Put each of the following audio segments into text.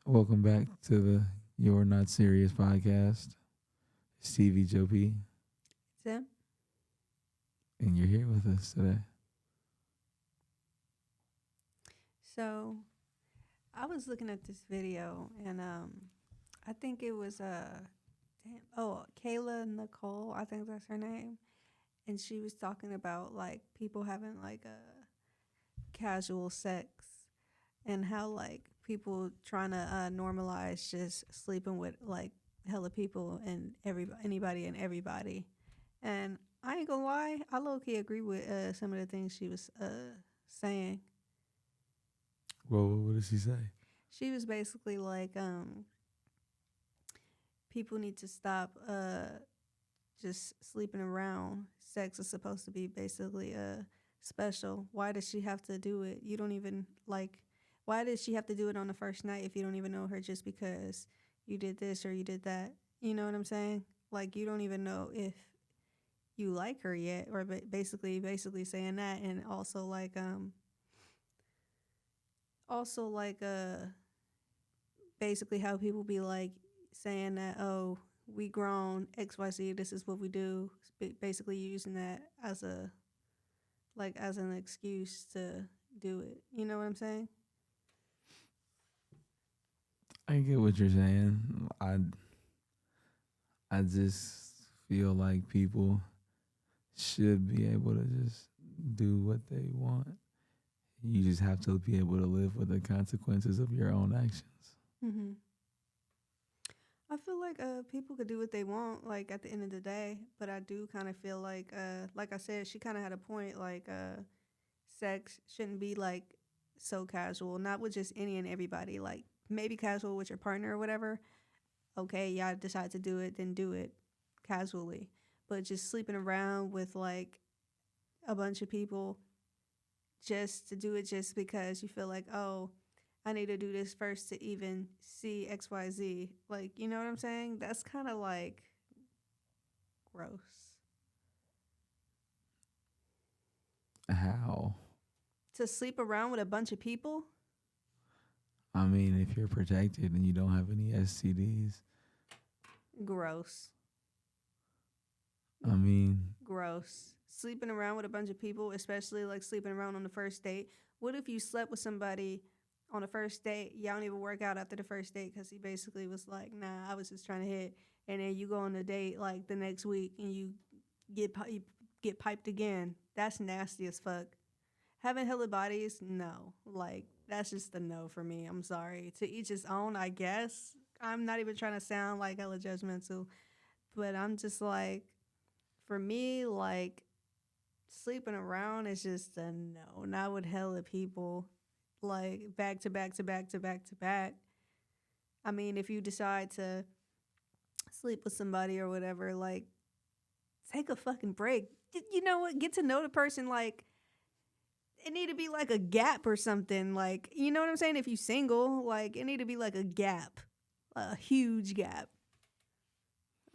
Welcome back to the You're Not Serious podcast. Stevie Joe P, Tim? and you're here with us today. So I was looking at this video and I think it was Kayla Nicole, I think that's her name. And she was talking about like people having like a casual sex and how like people trying to normalize just sleeping with like hella people and anybody and everybody. And I ain't gonna lie, I low key agree with some of the things she was saying. Well, what did she say? She was basically like, people need to stop just sleeping around. Sex is supposed to be basically special. Why does she have to do it? You don't even like. Why does she have to do it on the first night if you don't even know her just because you did this or you did that? You know what I'm saying? Like you don't even know if you like her yet, or basically saying that, and also like basically how people be like saying that, oh, we grown, XYZ, this is what we do, basically using that as as an excuse to do it. You know what I'm saying? I get what you're saying. I just feel like people should be able to just do what they want. You just have to be able to live with the consequences of your own actions. Mhm. I feel like people could do what they want, like at the end of the day, but I do kind of feel like I said, she kind of had a point. Sex shouldn't be like so casual, not with just any and everybody. Like maybe casual with your partner or whatever. Okay, y'all decide to do it, then do it casually. But just sleeping around with like a bunch of people just to do it just because you feel like, oh, I need to do this first to even see XYZ. Like, you know what I'm saying? That's kind of like gross. How? To sleep around with a bunch of people? I mean, if you're protected and you don't have any STDs, Gross. I mean, Gross. Sleeping around with a bunch of people, especially like sleeping around on the first date. What if you slept with somebody on the first date? Y'all don't even work out after the first date because he basically was like, nah, I was just trying to hit. And then you go on a date like the next week and you get piped again. That's nasty as fuck. Having hella bodies, no. Like, that's just a no for me. I'm sorry. To each his own, I guess. I'm not even trying to sound like hella judgmental, but I'm just like, for me, like, sleeping around is just a no. Not with hella people, like, back to back to back to back to back. I mean, if you decide to sleep with somebody or whatever, like, take a fucking break. You know what? Get to know the person, like, it need to be like a gap or something. Like, you know what I'm saying? If you single, like it need to be like a gap. A huge gap.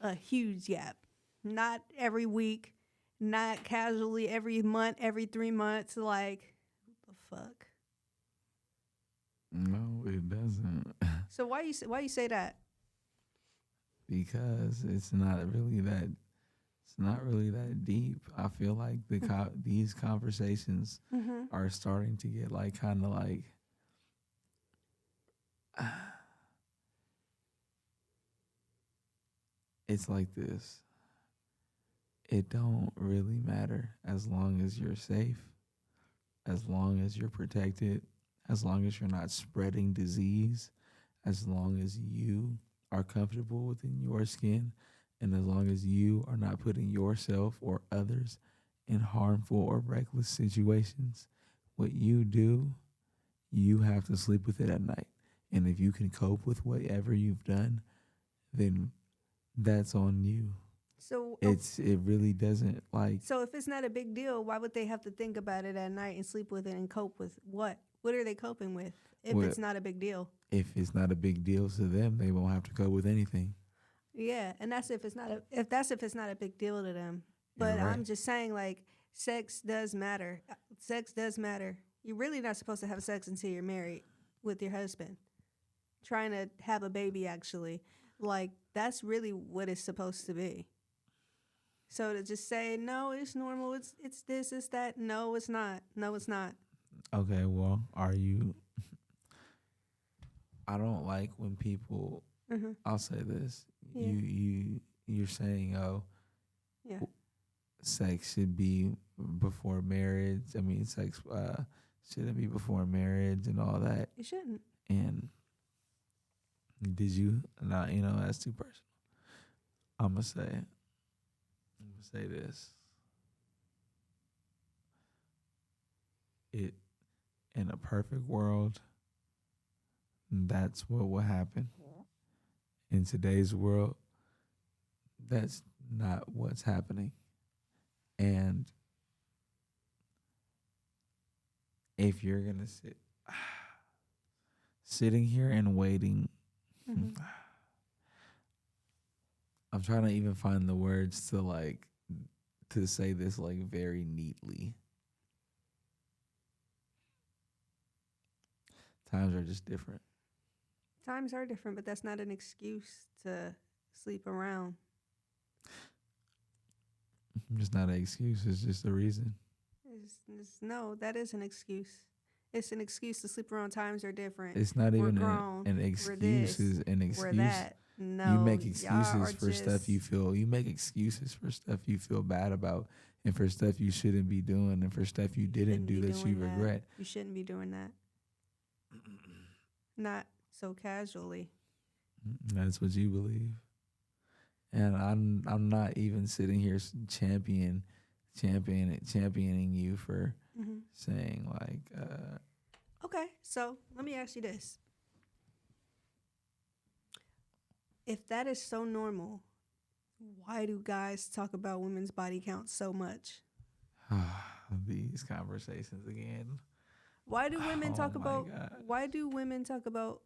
A huge gap. Not every week, not casually every month, every 3 months. Like, what the fuck? no, it doesn't. So why you say that? Because it's not really that deep. I feel like these conversations Mm-hmm. are starting to get like kind of like it's like this. It don't really matter as long as you're safe, as long as you're protected, as long as you're not spreading disease, as long as you are comfortable within your skin, and as long as you are not putting yourself or others in harmful or reckless situations. What you do, you have to sleep with it at night. And if you can cope with whatever you've done, then that's on you. So It really doesn't like so if it's not a big deal, why would they have to think about it at night and sleep with it and cope with what? What are they coping with if what it's not a big deal? if it's not a big deal to them, they won't have to cope with anything. Yeah, and that's if it's not a big deal to them. You're But right. I'm just saying, like, sex does matter. Sex does matter. You're really not supposed to have sex until you're married with your husband. trying to have a baby, actually. Like, that's really what it's supposed to be. So to just say, no, it's normal, it's this, it's that, no, it's not. No, it's not. Okay, well, are you? I don't like when people. Mm-hmm. I'll say this. Yeah. You're saying, oh, Yeah. sex should be before marriage. I mean, sex shouldn't be before marriage and all that. You shouldn't. And did you? Not, that's too personal. I'm gonna say this. It in a perfect world, that's what will happen. In today's world, that's not what's happening. And if you're gonna sitting here and waiting, Mm-hmm. I'm trying to even find the words to say this like very neatly. Times are just different. Times are different, but that's not an excuse to sleep around. It's not an excuse. It's just a reason. No, that is an excuse. It's an excuse to sleep around. Times are different. It's not We're even grown. an We're excuse. this. Is an excuse. We're that. No, You make y'all excuses are for stuff just- you feel. You make excuses for stuff you feel bad about, and for stuff you shouldn't be doing, and for stuff you didn't shouldn't be do that you doing that. regret. You shouldn't be doing that. Not so casually. That's what you believe, and I'm not even sitting here championing you for Mm-hmm. saying like. Okay, so let me ask you this. If that is so normal, why do guys talk about women's body count so much? These conversations again. Why do women Oh talk my about God. why do men talk about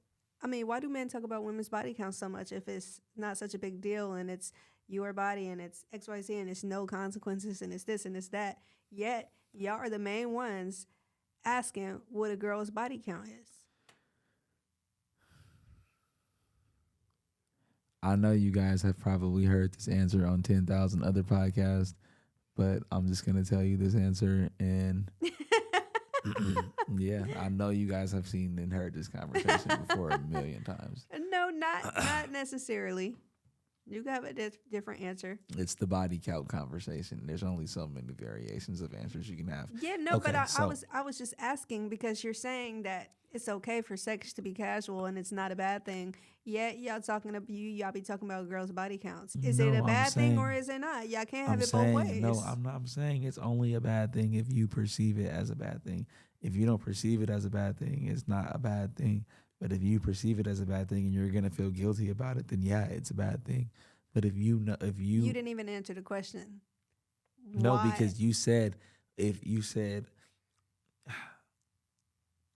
women's body count so much if it's not such a big deal and it's your body and it's XYZ and it's no consequences and it's this and it's that. Yet y'all are the main ones asking what a girl's body count is. I know you guys have probably heard this answer on 10,000 other podcasts, but I'm just going to tell you this answer. And yeah, I know you guys have seen and heard this conversation before a million times. No, not necessarily. You have a different answer. It's the body count conversation. There's only so many variations of answers you can have. Yeah, no, Okay, but so- I was just asking because you're saying that it's okay for sex to be casual and it's not a bad thing. Yet y'all be talking about girls' body counts. Is it No, a I'm bad thing or saying- is it not? Y'all can't I'm have it saying, both ways. no, I'm saying it's only a bad thing if you perceive it as a bad thing. If you don't perceive it as a bad thing, it's not a bad thing. But if you perceive it as a bad thing and you're going to feel guilty about it, then yeah, it's a bad thing. But if you didn't even answer the question. no, Why? because you said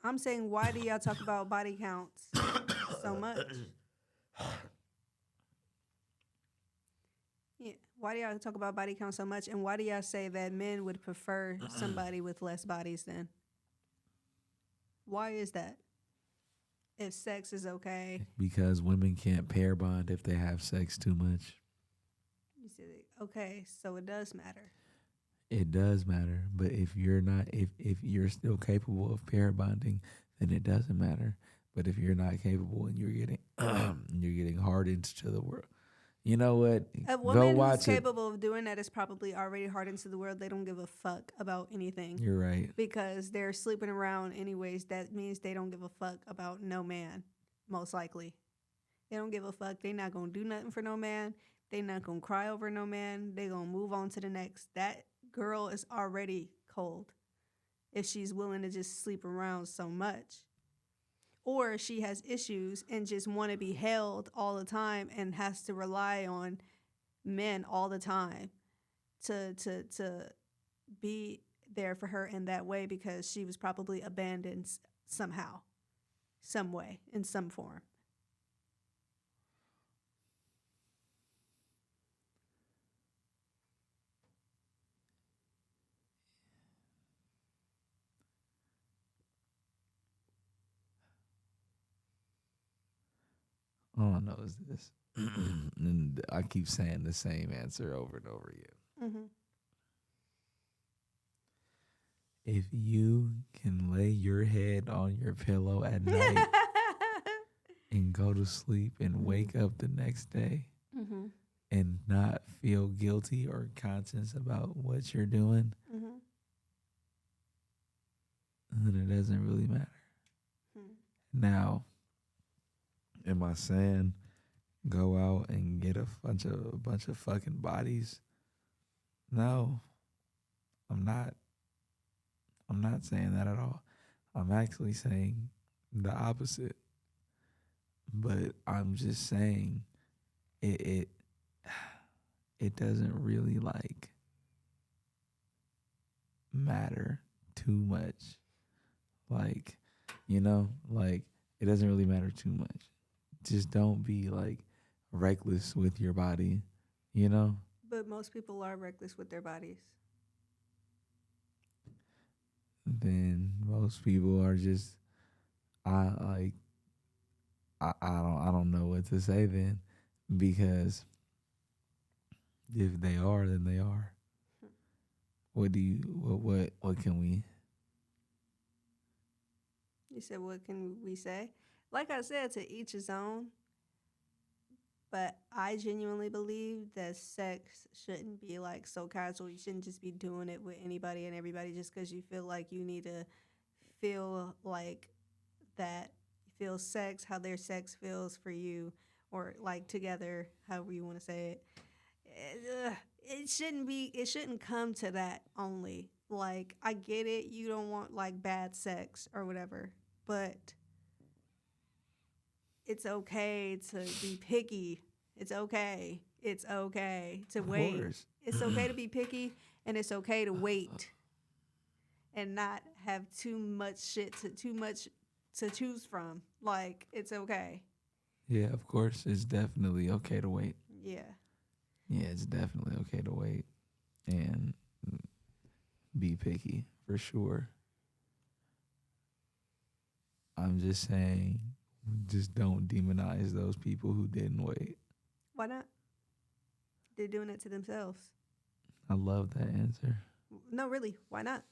I'm saying, why do y'all talk about body counts so much? Yeah, why do y'all talk about body count so much, and why do y'all say that men would prefer somebody with less bodies then? Why is that? If sex is okay, because women can't pair bond if they have sex too much. you said, okay, so it does matter. It does matter, but if you're not, if you're still capable of pair bonding, then it doesn't matter. But if you're not capable and you're getting hardened to the world, you know what? A Go woman who's watch it. capable of doing that is probably already hardened to the world. They don't give a fuck about anything You're right. because they're sleeping around anyways. That means they don't give a fuck about no man, most likely. They don't give a fuck. They not going to do nothing for no man. They not going to cry over no man. They going to move on to the next. That girl is already cold if she's willing to just sleep around so much. Or she has issues and just want to be held all the time and has to rely on men all the time to be there for her in that way because she was probably abandoned somehow, some way, in some form. All I know is this. And I keep saying the same answer over and over again. Mm-hmm. If you can lay your head on your pillow at night and go to sleep and wake up the next day Mm-hmm. and not feel guilty or conscious about what you're doing, Mm-hmm. then it doesn't really matter. Now, am I saying go out and get a bunch of fucking bodies? No, I'm not. I'm not saying that at all. I'm actually saying the opposite. But I'm just saying it it doesn't really like matter too much. Like, like it doesn't really matter too much. Just don't be like reckless with your body, you know? But most people are reckless with their bodies. Then most people are just I like I don't know what to say then, because if they are, then they are. What can we? You said, what can we say? Like I said, to each his own. But I genuinely believe that sex shouldn't be like so casual. You shouldn't just be doing it with anybody and everybody just because you feel like you need to feel like that. You feel sex, how their sex feels for you, or like together, however you want to say it. It shouldn't be. It shouldn't come to that only. Like, I get it. You don't want like bad sex or whatever, but it's okay to be picky. It's okay. It's okay to Of wait. course. It's okay to be picky, and it's okay to wait and not have too much to choose from. Like, it's okay. Yeah, of course. It's definitely okay to wait. Yeah. Yeah, it's definitely okay to wait and be picky for sure. I'm just saying, just don't demonize those people who didn't wait. Why not? They're doing it to themselves. I love that answer. No, really. Why not?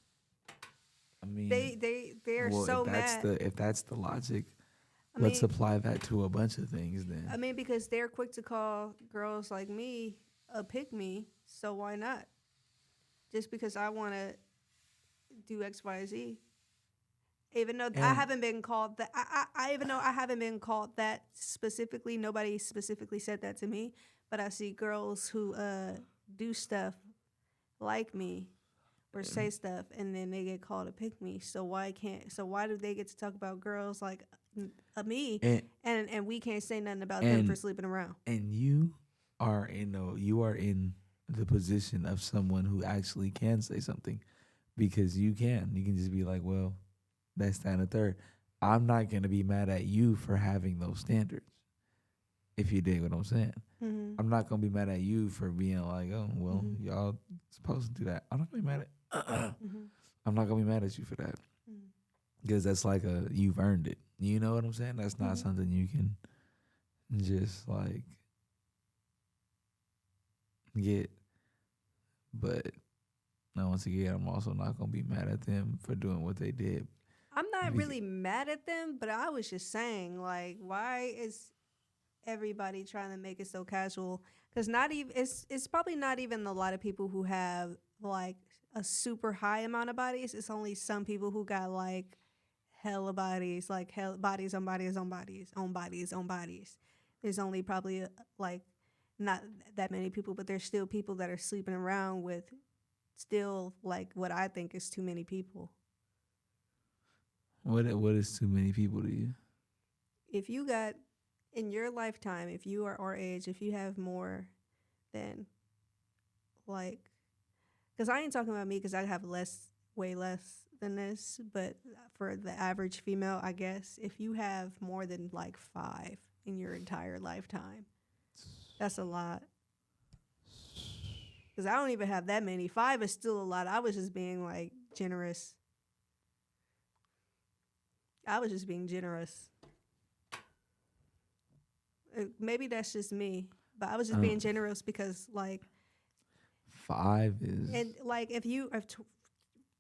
I mean, they're so mad. If that's the logic, I let's mean, apply that to a bunch of things then. I mean, because they're quick to call girls like me a pick me, so why not? Just because I want to do X, Y, Z. Even though I haven't been called that, even though I haven't been called that specifically, nobody specifically said that to me. But I see girls who do stuff like me or say stuff, and then they get called a pick me. So why do they get to talk about girls like me, and we can't say nothing about them for sleeping around? And you are in the position of someone who actually can say something, because you can just be like, well, that's that and the third. I'm not gonna be mad at you for having those standards, if you dig what I'm saying. Mm-hmm. I'm not gonna be mad at you for being like, oh well, y'all supposed to do that. I'm not gonna be mad at. I'm not gonna be mad at you for that, because that's like you've earned it. You know what I'm saying? That's not something you can just like get. But now, once again, I'm also not gonna be mad at them for doing what they did. I'm not really mad at them, but I was just saying, like, why is everybody trying to make it so casual? Because it's probably not even a lot of people who have like a super high amount of bodies. It's only some people who got like hella bodies, like bodies on bodies on bodies on bodies on bodies. There's only probably like not that many people, but there's still people that are sleeping around with still like what I think is too many people. What is too many people to you? If you got in your lifetime, if you are our age, if you have more than like, because I ain't talking about me because I have way less than this, but for the average female, I guess, if you have more than like 5 in your entire lifetime, that's a lot. Because I don't even have that many. 5 is still a lot. I was just being like generous. maybe that's just me, but I was just being generous because like 5 is and like if you have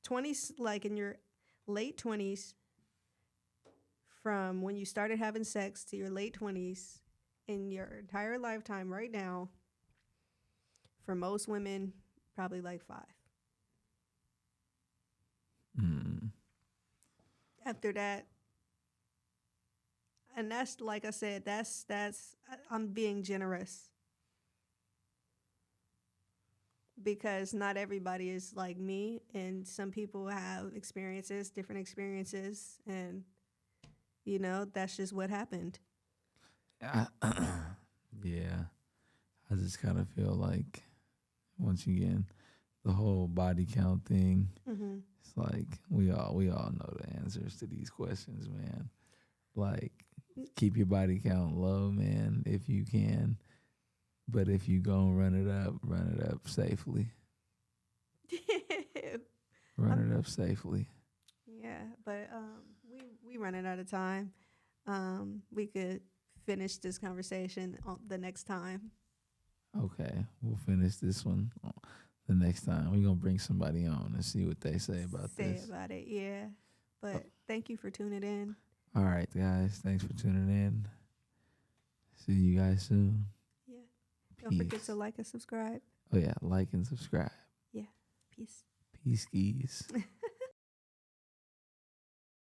20s, like in your late 20s, from when you started having sex to your late 20s, in your entire lifetime right now, for most women, probably like 5. mm, After that, and that's like I said, I'm being generous because not everybody is like me, and some people have experiences, different experiences, and that's just what happened. I, yeah. I just kind of feel like once again the whole body count thing. Mm-hmm. It's like we all know the answers to these questions, man. Like keep your body count low, man, if you can. But if you go and run it up safely. Run it up safely. Yeah, but we running out of time. We could finish this conversation on the next time. Okay, we'll finish this one the next time. We're gonna bring somebody on and see what they say about this. Say about it, yeah. But thank you for tuning in. All right, guys. Thanks for tuning in. See you guys soon. Yeah. Don't forget to like and subscribe. Oh yeah, like and subscribe. Yeah. Peace. Peace, skis.